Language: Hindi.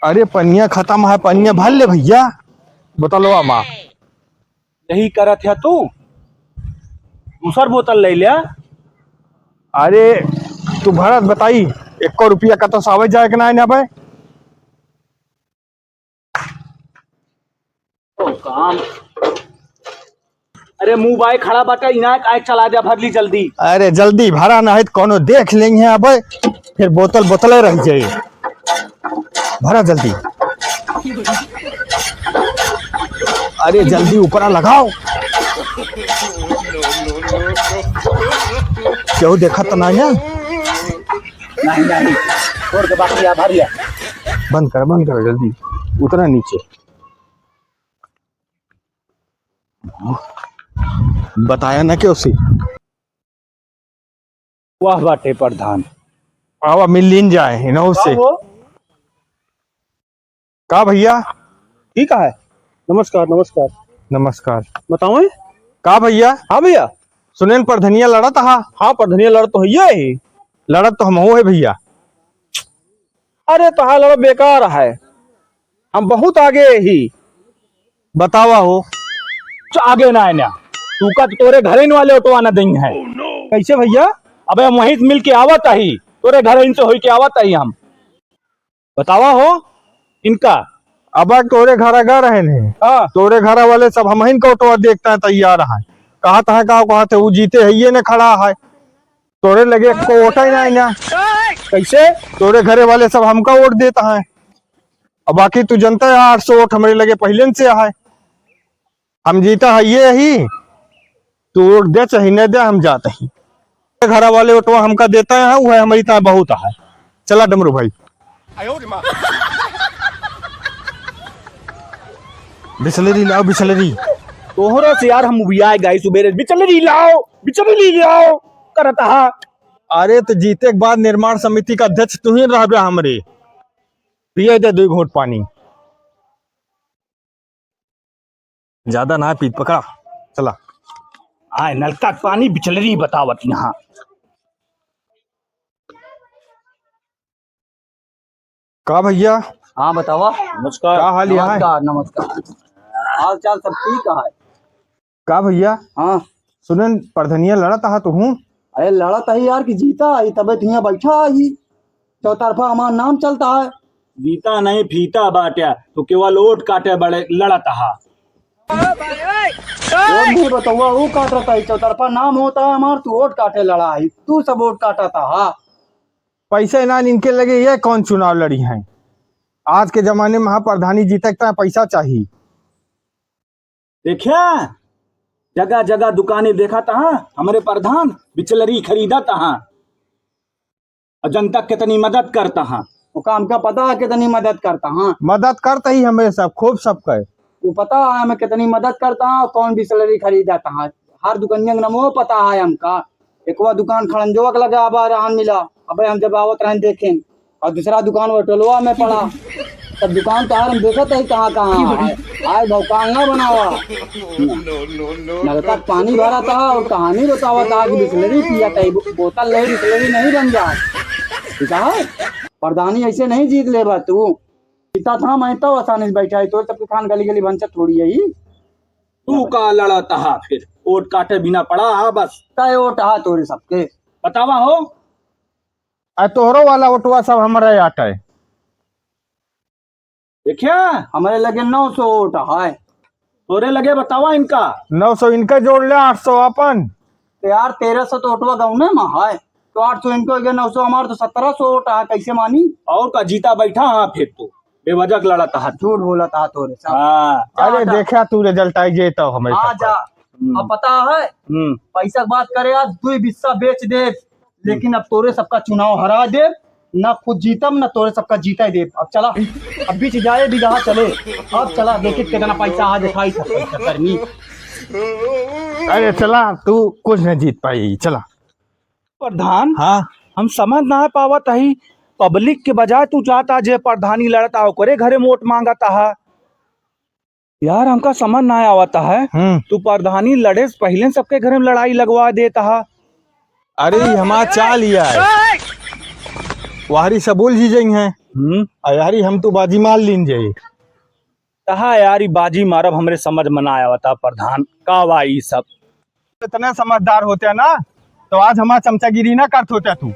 अरे पनिया खत्म है, पनिया भर ले भैया बोतलवा माँ। यही करत है तू दूसर बोतल ले लिया। अरे तू भरत बताई 1 रुपया का तो सावे जाए के ना भाई। तो काम अरे मुंह बाय खड़ा बाटा इनाक आए चला जा भर ली जल्दी। अरे जल्दी भरा ना है तो कोनो देख लेंगे अब, फिर बोतल बोतले रह जाए। भरा जल्दी, अरे जल्दी ऊपर लगाओ। क्यों देखा तो ना नहीं छोड़ के बाकी भर लिया। बंद कर जल्दी, उतरा नीचे। बताया ना कि उसे वाह बाटे प्रधान आवा मिल लीन जाए ना उससे का भैया। ठीक है। नमस्कार नमस्कार नमस्कार। बताओ का भैया। हाँ भैया सुनेन प्रधनिया लड़त हा। हाँ प्रधनिया लड़ तो है लड़त तो हम हो है भैया। अरे तो हाँ लड़ बेकार है, हम बहुत आगे ही। बतावा हो आगे ना है ना तू का तोरे घरे वाले ऑटो आना देंगे है। कैसे भैया। अबे हम वहीं मिल के आवत ही तोरे घर इनसे हो के आवत ही हम। बतावा हो इनका। अब तोरे घर अगर रहे ने तोरे घर वाले सब हम ही ऑटो देखता है तैयार है। कहता है कहा थे वो जीते है ये ने खड़ा है, तोरे लगे को वोट ही नहीं ना। कैसे तोरे घरे वाले सब हमका वोट देता है, अब बाकी तू जनता है 800 वोट हमारे लगे पहले से है। हम जीता है ये ही, तू वोट दे चाहे न दे हम जाते ही। घर वाले वोटवा हमका देता है वो है हमारी तरह बहुत है। चला डमरू भाई। बिस्लरी लाओ बिस्लरी। तोहरा से यार हम उबियाए गए सुबेरे बिचलरी लाओ करता है। अरे तो जीते के बाद निर्माण समिति का अध्यक्ष तू ही रह हमरे पिए दे 2 घूंट पानी। ज्यादा ना पी पकड़ा। चला आए नलका का पानी बिचलरी बतावत यहाँ। का भैया। हाँ बतावा। नमस्कार। का हाल है। नमस्कार हाल चाल सब ठीक है। का भैया। हाँ सुनन प्रधनिया लड़ता है तू हूँ। अरे लड़त है यार कि जीता है तबे यहाँ बैठा है चौतरफा हमारा नाम चलता है। जीता नहीं फीता बाट्या तो केवल वोट काटे बड़े लड़त हा। वोट नहीं बताऊआ वो काट रहा है चौतरफा नाम होता है हमारा, तू वोट काटे लड़ा है, तू सब वोट काटा था। हाँ पैसे ना इनके लगे ये कौन चुनाव लड़ी है। आज के जमाने में प्रधानी जीतता है पैसा चाहिए। देखिया जगह जगह दुकानें देखा था हमारे प्रधान बिचलरी खरीदा था और जनता कितनी मदद करता है। वो काम का पता है कितनी मदद करता। हाँ मदद करता ही हमें सब खूब सब कहे। वो पता है हमें कितनी मदद करता है और कौन बिसलरी खरीदा था। हर दुकानिया का नाम पता है हमका। एक दुकान खड़ंजोक लगा अब रहन मिला, अब हम जब आवत रहन देखें, और दूसरा दुकान वो टोलवा में पड़ा। तब दुकान तो हम देखत है कहाँ कहाँ आए भौकांगा बनावा नलका पानी भरा था और कहानी बतावा था कि बिस्लरी पिया था बोतल ले बिस्लरी नहीं बन जाए। ठीक है प्रधानी ऐसे नहीं जीत ले बा तू जीता था मैं तो आसानी से बैठा है तो सबके खान गली गली भंसत थोड़ी है ही। तू का लड़ता हा फिर वोट काटे बिना पड़ा हा बस तय वोट हा तोरे सबके बतावा हो। तोहरो वाला वोटवा सब हमारे आट है। देखिया हमारे लगे 900 वोट है। तोरे लगे बतावा इनका 900 इनका जोड़ ले 800 अपन। तो यार 1300 तो वोटवा गाँव में है तो 800 इनको 900 हमारे तो 1700 वोट है, कैसे मानी। और का जीता बैठा हाँ फिर तू बेवजह लड़ता हा। झूठ बोला था तोरे सब। हाँ अरे देखा तू रिजल्ट आई जे तो हमें हाँ जा अब पता है पैसा की बात करे आज 2 बिस्सा बेच दे, लेकिन अब तोरे सबका चुनाव हरा दे, ना खुद जीतम ना तोरे सबका जीता दे। अब चला अब बीच जाए बिगहा चले। अब चला देखिए कितना पैसा आ दिखाई करनी। अरे चला तू कुछ नहीं जीत पाई चला। प्रधान हाँ हम समझ ना पावत ही पब्लिक के बजाय तू चाहता जे प्रधानी लड़ता करे घरे वोट मांगता है। यार हमका समझ ना आवता है तू प्रधानी लड़े से पहले सबके घर में लड़ाई लगवा देता है। अरे हमारा चाल लिया है वाहरी सबूल जी जई हैं यारी हम तो बाजी मार लीन जाए। कहा यार ये बाजी मारब हमरे समझ में ना आया था प्रधान का वाई सब। इतने समझदार होते ना तो आज हमारा चमचागिरी ना करत होते तू।